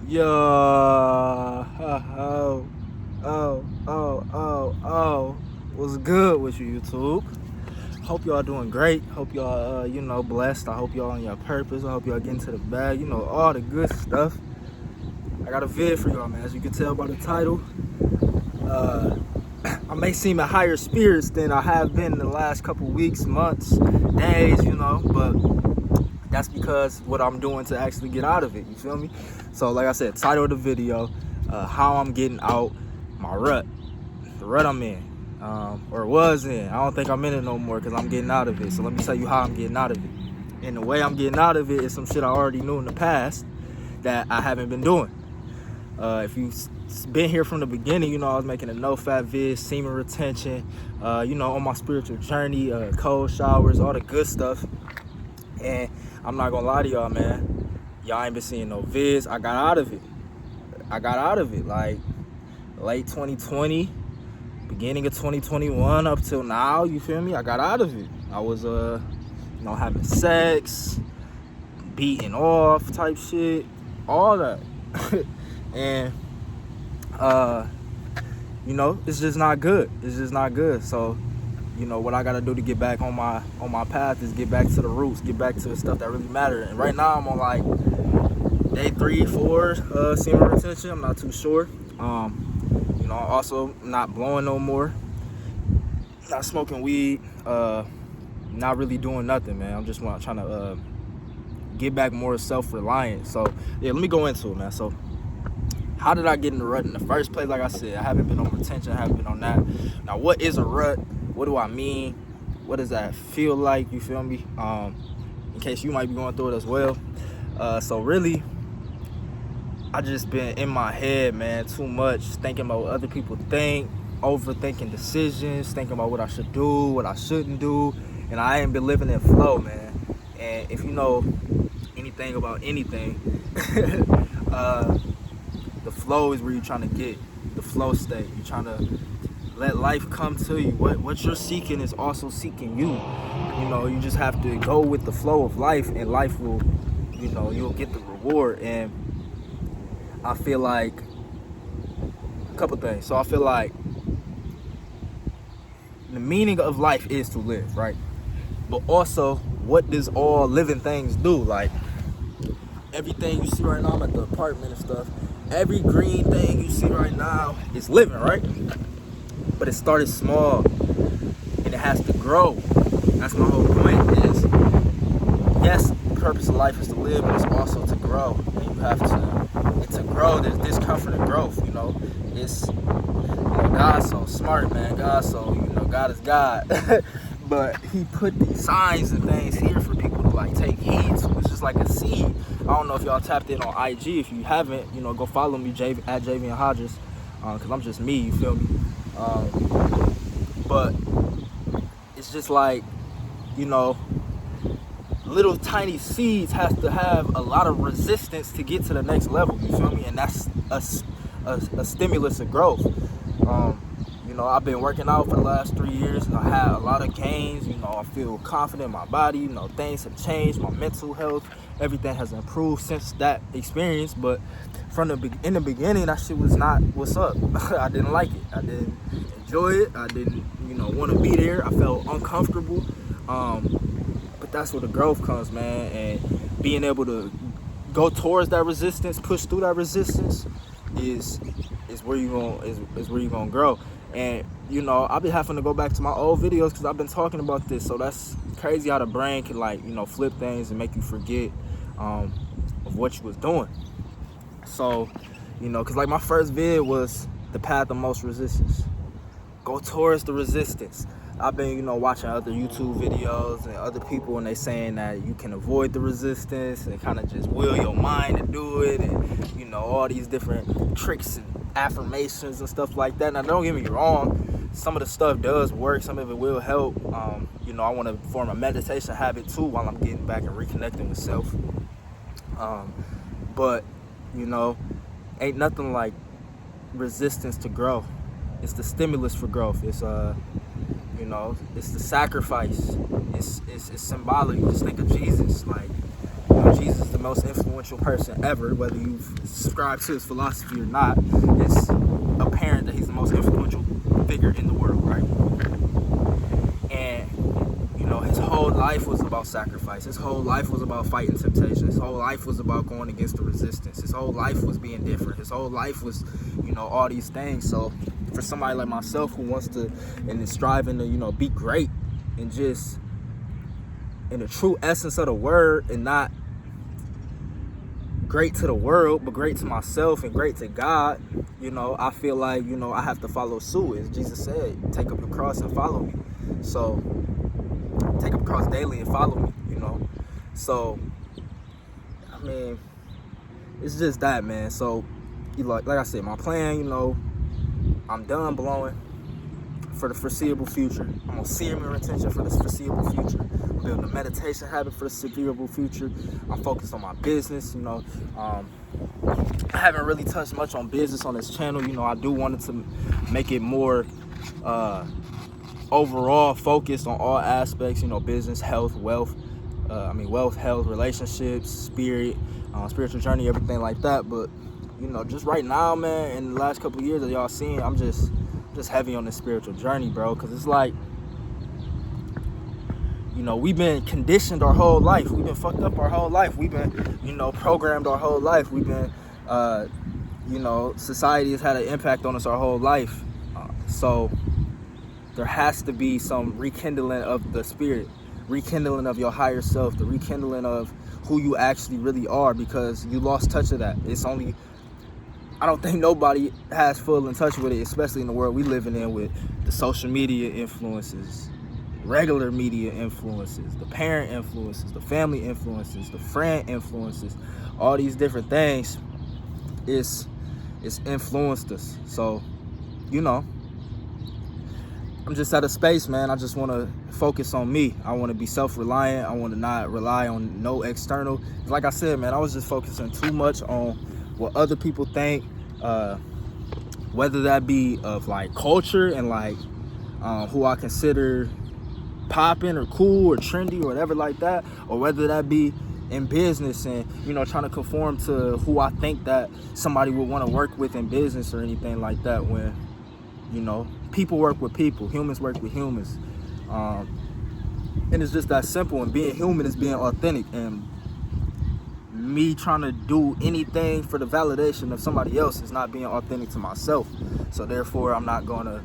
Yo, what's good with you, YouTube? Hope y'all doing great. Hope y'all, blessed. I hope y'all on your purpose. I hope y'all getting to the bag. All the good stuff. I got a vid for y'all, man. As you can tell by the title, I may seem in higher spirits than I have been in the last couple weeks, months, days, but that's because what I'm doing to actually get out of it. You feel me? So, like I said, title of the video, how I'm getting out my rut, the rut I'm in, or was in. I don't think I'm in it no more because I'm getting out of it. So let me tell you how I'm getting out of it. And the way I'm getting out of it is some shit I already knew in the past that I haven't been doing. If you've been here from the beginning, I was making a no-fat vid, semen retention, on my spiritual journey, cold showers, all the good stuff. And I'm not gonna lie to y'all, man. Y'all ain't been seeing no vids. I got out of it like late 2020, beginning of 2021 up till now, you feel me? I got out of it. I was having sex, beating off type shit, all that. And it's just not good. So what I gotta do to get back on my path is get back to the roots, get back to the stuff that really matter. And right now I'm on like day 3, 4 semen retention. I'm not too sure. Also not blowing no more, not smoking weed, not really doing nothing, man. I'm just trying to get back more self-reliant. So yeah, let me go into it, man. So how did I get in the rut in the first place? Like I said, I haven't been on retention, I haven't been on that. Now, what is a rut? What do I mean? What does that feel like? You feel me? In case you might be going through it as well. So really, I just been in my head, man, too much, thinking about what other people think, overthinking decisions, thinking about what I should do, what I shouldn't do, and I ain't been living in flow, man. And if you know anything about anything, the flow is where you're trying to get, the flow state. You're trying to let life come to you. What you're seeking is also seeking you. You just have to go with the flow of life, and life will, you'll get the reward. And I feel like a couple things. So I feel like the meaning of life is to live, right? But also, what does all living things do? Like, everything you see right now, I'm at the apartment and stuff, every green thing you see right now is living, right? But it started small and it has to grow. That's my whole point. Is yes, the purpose of life is to live, but it's also to grow. And you have to grow. There's discomfort and growth. It's God's so smart, man. God is God. But he put these signs and things here for people to like take heed to. It's just like a seed. I don't know if y'all tapped in on IG. If you haven't, go follow me, at Javian Hodges, because I'm just me, you feel me? But it's just like, little tiny seeds have to have a lot of resistance to get to the next level, you feel me? And that's a stimulus of growth. I've been working out for the last 3 years, and I had a lot of gains. I feel confident in my body. Things have changed. My mental health, everything has improved since that experience. But in the beginning, that shit was not what's up. I didn't like it. I didn't enjoy it. I didn't, want to be there. I felt uncomfortable. But that's where the growth comes, man. And being able to go towards that resistance, push through that resistance, is where you're gonna grow. And I've been having to go back to my old videos because I've been talking about this. So that's crazy how the brain can flip things and make you forget of what you was doing. So because like my first vid was the path of most resistance. Go towards the resistance. I've been watching other YouTube videos and other people, and they saying that you can avoid the resistance and kind of just will your mind to do it, and all these different tricks and affirmations and stuff like that. Now, don't get me wrong, some of the stuff does work, some of it will help. I want to form a meditation habit too while I'm getting back and reconnecting with self. But ain't nothing like resistance to grow. It's the stimulus for growth. It's it's the sacrifice. It's symbolic. Just think of Jesus. Like, Jesus is the most influential person ever, whether you subscribe to his philosophy or not. It's apparent that he's the most influential figure in the world, right? And his whole life was about sacrifice. His whole life was about fighting temptation. His whole life was about going against the resistance. His whole life was being different. His whole life was, all these things. So for somebody like myself who wants to and is striving to, be great and just in the true essence of the word, and not great to the world, but great to myself and great to God, I feel like, I have to follow suit. As Jesus said, take up your cross and follow me. So take up cross daily and follow me, So, I mean, it's just that, man. So, like I said, my plan, I'm done blowing for the foreseeable future. I'm on serum retention for the foreseeable future. I'm building a meditation habit for the foreseeable future. I'm focused on my business, I haven't really touched much on business on this channel. I do want it to make it more, overall focused on all aspects, business, health, wealth, wealth, health, relationships, spirit, spiritual journey, everything like that. But just right now, man, in the last couple of years that y'all seen, I'm just heavy on this spiritual journey, bro, because it's like, we've been conditioned our whole life. We've been fucked up our whole life. We've been, programmed our whole life. We've been, society has had an impact on us our whole life. So there has to be some rekindling of the spirit, rekindling of your higher self, the rekindling of who you actually really are, because you lost touch of that. I don't think nobody has full in touch with it, especially in the world we living in with the social media influences, regular media influences, the parent influences, the family influences, the friend influences, all these different things. It's influenced us. So, I'm just at a space, man. I just want to focus on me. I want to be self-reliant. I want to not rely on no external. Like I said, man, I was just focusing too much on what other people think, whether that be of like culture and like who I consider popping or cool or trendy or whatever like that, or whether that be in business and trying to conform to who I think that somebody would want to work with in business or anything like that, when people work with people, humans work with humans, and it's just that simple. And being human is being authentic, and me trying to do anything for the validation of somebody else is not being authentic to myself. So therefore, I'm not going to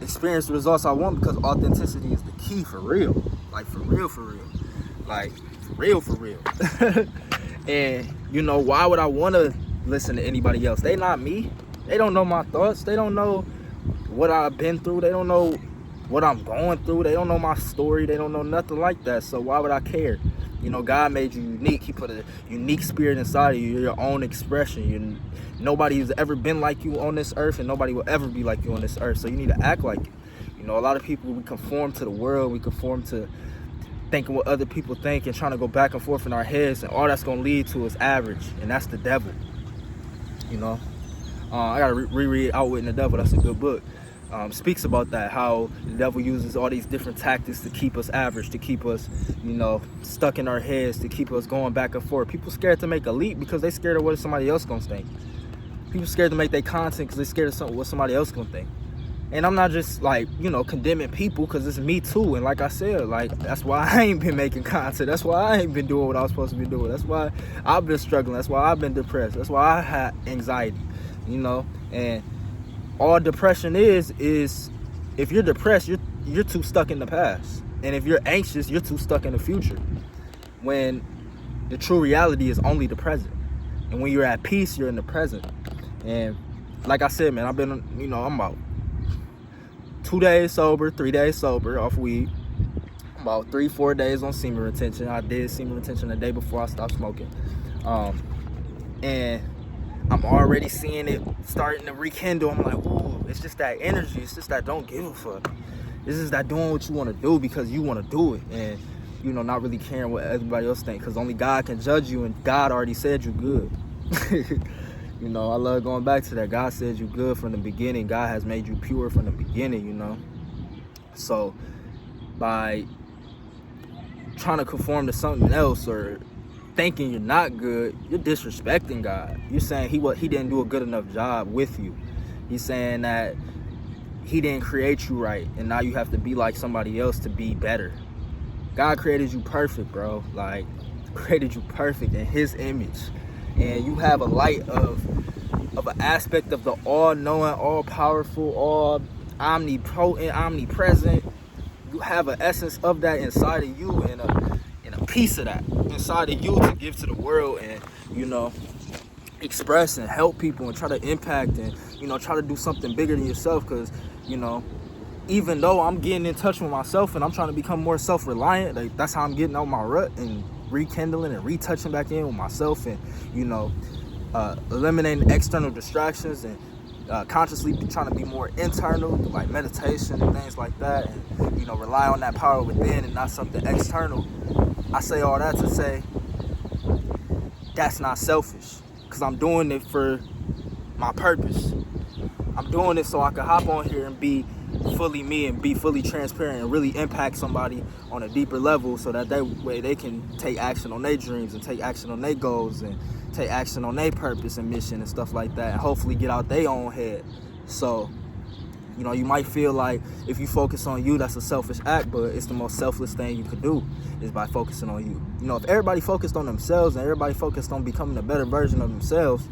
experience the results I want, because authenticity is the key, for real. Like for real. Like for real. And why would I want to listen to anybody else? They not me. They don't know my thoughts. They don't know what I've been through. They don't know what I'm going through. They don't know my story. They don't know nothing like that. So why would I care? God made you unique. He put a unique spirit inside of you. You're your own expression. Nobody's ever been like you on this earth, and nobody will ever be like you on this earth. So you need to act like it. A lot of people, we conform to the world. We conform to thinking what other people think and trying to go back and forth in our heads. And all that's going to lead to is average. And that's the devil. I got to reread Outwitting the Devil. That's a good book. Speaks about that, how the devil uses all these different tactics to keep us average, to keep us, stuck in our heads, to keep us going back and forth. People scared to make a leap because they scared of what somebody else gonna think. People scared to make their content because they scared of what somebody else gonna think. And I'm not just like, condemning people, because it's me too. And like I said, like, that's why I ain't been making content. That's why I ain't been doing what I was supposed to be doing. That's why I've been struggling. That's why I've been depressed. That's why I had anxiety, and all depression is if you're depressed, you're too stuck in the past. And if you're anxious, you're too stuck in the future. When the true reality is only the present. And when you're at peace, you're in the present. And like I said, man, I've been, I'm about 2 days sober, 3 days sober off weed. About 3-4 days on semen retention. I did semen retention the day before I stopped smoking. And I'm already seeing it starting to rekindle. I'm like, ooh, it's just that energy. It's just that don't give a fuck. It's just that doing what you want to do because you want to do it. And, not really caring what everybody else thinks, because only God can judge you, and God already said you good. I love going back to that. God said you good from the beginning. God has made you pure from the beginning, So by trying to conform to something else or thinking you're not good, you're disrespecting God. You're saying he didn't do a good enough job with you. He's saying that he didn't create you right, and now you have to be like somebody else to be better. God created you perfect, bro. Like, created you perfect in his image. And you have a light of an aspect of the all-knowing, all-powerful, all omnipotent, omnipresent. You have an essence of that inside of you, and a piece of that inside of you to give to the world, and express and help people and try to impact, and try to do something bigger than yourself. Because even though I'm getting in touch with myself and I'm trying to become more self-reliant, like, that's how I'm getting out my rut and rekindling and retouching back in with myself, and eliminating external distractions, and consciously trying to be more internal, like meditation and things like that, and rely on that power within and not something external. I say all that to say that's not selfish, because I'm doing it for my purpose. I'm doing it so I can hop on here and be fully me and be fully transparent and really impact somebody on a deeper level, so that way they can take action on their dreams and take action on their goals and take action on their purpose and mission and stuff like that, and hopefully get out their own head. So you might feel like if you focus on you, that's a selfish act, but it's the most selfless thing you could do, is by focusing on you. If everybody focused on themselves and everybody focused on becoming a better version of themselves,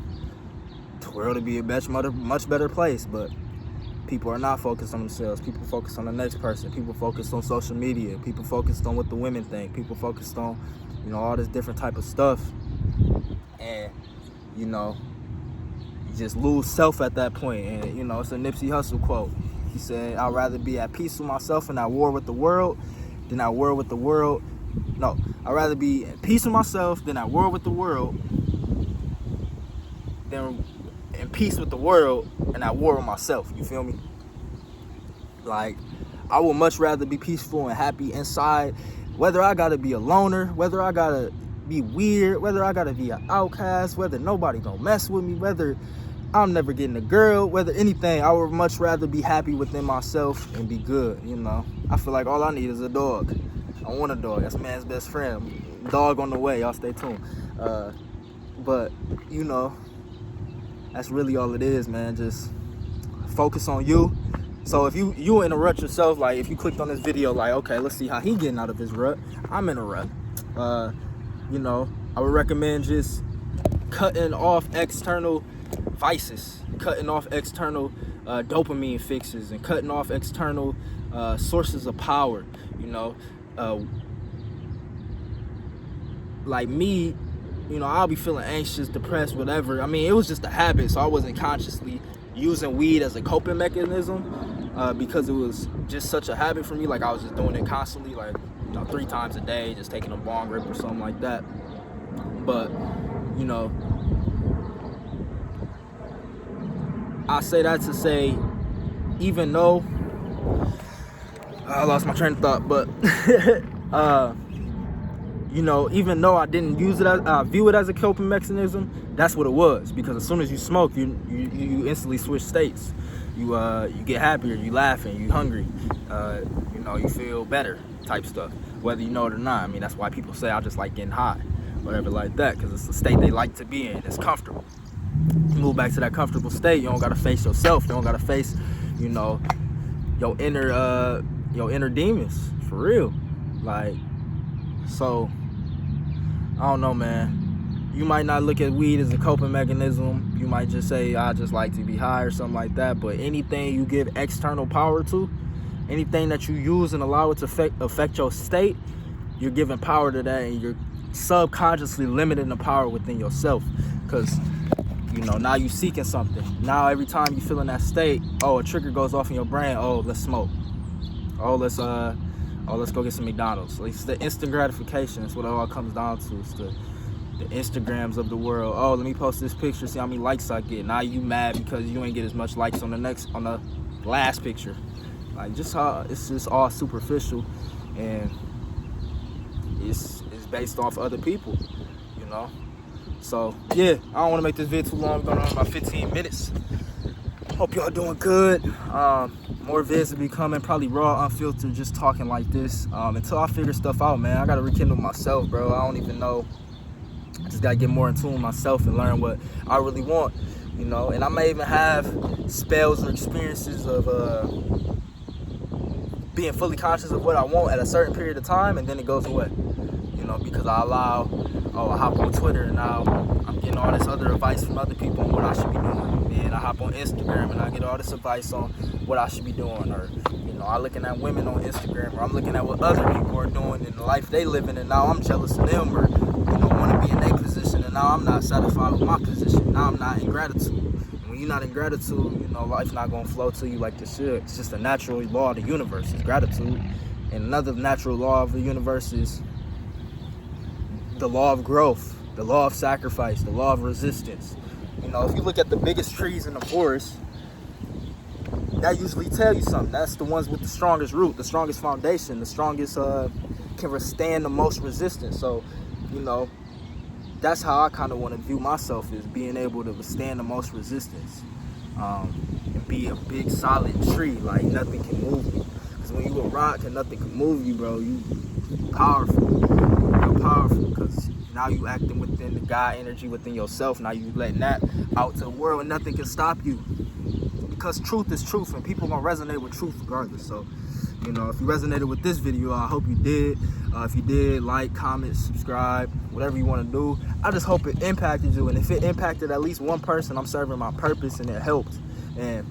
the world would be a much better place. But people are not focused on themselves. People focus on the next person. People focused on social media. People focused on what the women think. People focused on all this different type of stuff, and you just lose self at that point. And it's a Nipsey Hussle quote. He said, "I'd rather be at peace with myself and at war with the world than at war with the world. No, I'd rather be at peace with myself than at war with the world, than in peace with the world and at war with myself." You feel me? Like, I would much rather be peaceful and happy inside, whether I gotta be a loner, whether I gotta be weird, whether I gotta be an outcast, whether nobody gonna mess with me, whether I'm never getting a girl, whether anything. I would much rather be happy within myself and be good. I feel like all I need is a dog. I want a dog. That's man's best friend. Dog on the way. Y'all stay tuned. But that's really all it is, man. Just focus on you. So if you in a rut yourself, like if you clicked on this video, like, okay, let's see how he getting out of his rut. I'm in a rut. I would recommend just cutting off external vices, cutting off external dopamine fixes, and cutting off external sources of power. Like me, I'll be feeling anxious, depressed, whatever. I mean, it was just a habit, so I wasn't consciously using weed as a coping mechanism, because it was just such a habit for me. Like, I was just doing it constantly, like 3 times a day, just taking a bong rip or something like that. But I say that to say, even though I lost my train of thought, but even though I didn't use it, I view it as a coping mechanism. That's what it was, because as soon as you smoke, you instantly switch states. You get happier, you laughing, you hungry, you feel better type stuff, whether you know it or not. I mean, that's why people say I just like getting high, whatever like that, because it's the state they like to be in. It's comfortable. You move back to that comfortable state, you don't gotta face yourself. You don't gotta face, your inner demons, for real. Like, so I don't know, man. You might not look at weed as a coping mechanism. You might just say, I just like to be high or something like that. But anything you give external power to, anything that you use and allow it to affect your state, you're giving power to that, and you're subconsciously limiting the power within yourself. Because now you seeking something. Now every time you feel in that state, a trigger goes off in your brain. Let's smoke. Let's go get some McDonald's. It's the instant gratification. That's what it all comes down to. It's the Instagrams of the world. Let me post this picture, see how many likes I get. Now you mad because you ain't get as much likes on the last picture. Like, it's just all superficial, and it's based off other people, So yeah, I don't want to make this video too long. We're going on about 15 minutes. Hope y'all doing good. More vids will be coming, probably raw, unfiltered, just talking like this. Until I figure stuff out, man. I gotta rekindle myself, bro. I don't even know. I just gotta get more in tune with myself and learn what I really want, you know. And I may even have spells or experiences of being fully conscious of what I want at a certain period of time, and then it goes away, you know, because I hop on Twitter and now I'm getting all this other advice from other people on what I should be doing. And I hop on Instagram and I get all this advice on what I should be doing. Or, you know, I'm looking at women on Instagram, or I'm looking at what other people are doing in the life they living, and now I'm jealous of them, or, you know, want to be in their position, and now I'm not satisfied with my position. Now I'm not in gratitude. When you're not in gratitude, you know, life's not going to flow to you like it should. It's just a natural law of the universe, is gratitude. And another natural law of the universe is the law of growth, the law of sacrifice, the law of resistance. You know, if you look at the biggest trees in the forest, that usually tell you something. That's the ones with the strongest root, the strongest foundation, the strongest, can withstand the most resistance. So, you know, that's how I kind of want to view myself, is being able to withstand the most resistance, and be a big solid tree, like nothing can move me. Because when you a rock and nothing can move you, bro, you powerful. You're powerful, because now you acting within the God energy within yourself. Now you letting that out to the world, and nothing can stop you. Because truth is truth, and people gonna resonate with truth regardless. So, you know, if you resonated with this video, I hope you did. If you did, like, comment, subscribe, whatever you want to do. I just hope it impacted you. And if it impacted at least one person, I'm serving my purpose, and it helped. And,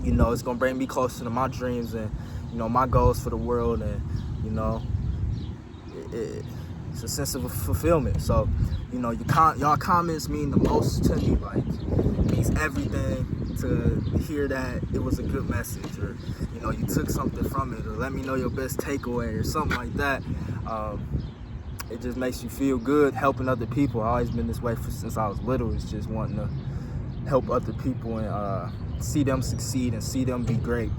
you know, it's going to bring me closer to my dreams and, you know, my goals for the world. And, you know, it's a sense of fulfillment. So, you know, y'all comments mean the most to me. Like, it means everything to hear that it was a good message, or, you know, you took something from it, or let me know your best takeaway or something like that. It just makes you feel good helping other people. I've always been this way since I was little. It's just wanting to help other people and see them succeed and see them be great.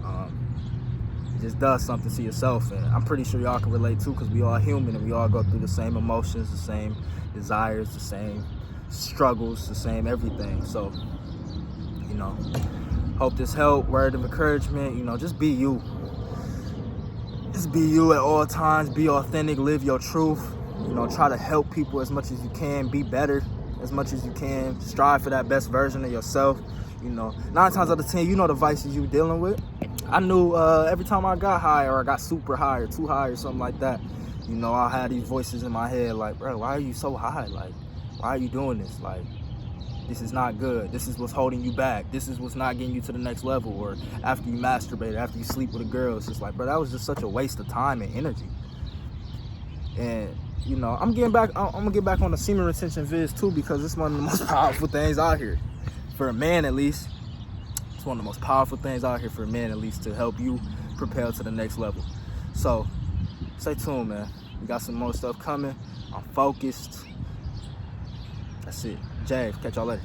It just does something to yourself, and I'm pretty sure y'all can relate too, because we all human and we all go through the same emotions, the same desires, the same struggles, the same everything. So, you know, hope this helped. Word of encouragement, you know, just be you. Just be you at all times. Be authentic, live your truth. You know, try to help people as much as you can. Be better as much as you can. Strive for that best version of yourself. You know, 9 times out of 10, you know the vices you dealing with. I knew every time I got high, or I got super high or too high or something like that, you know, I had these voices in my head like, bro, why are you so high? Like, why are you doing this? Like, this is not good. This is what's holding you back. This is what's not getting you to the next level. Or after you masturbate, after you sleep with a girl, it's just like, bro, that was just such a waste of time and energy. And, you know, I'm gonna get back on the semen retention vids too, because it's one of the most powerful things out here. For a man, at least. It's one of the most powerful things out here for a man, at least, to help you propel to the next level. So, stay tuned, man. We got some more stuff coming. I'm focused. That's it. Jay, catch y'all later.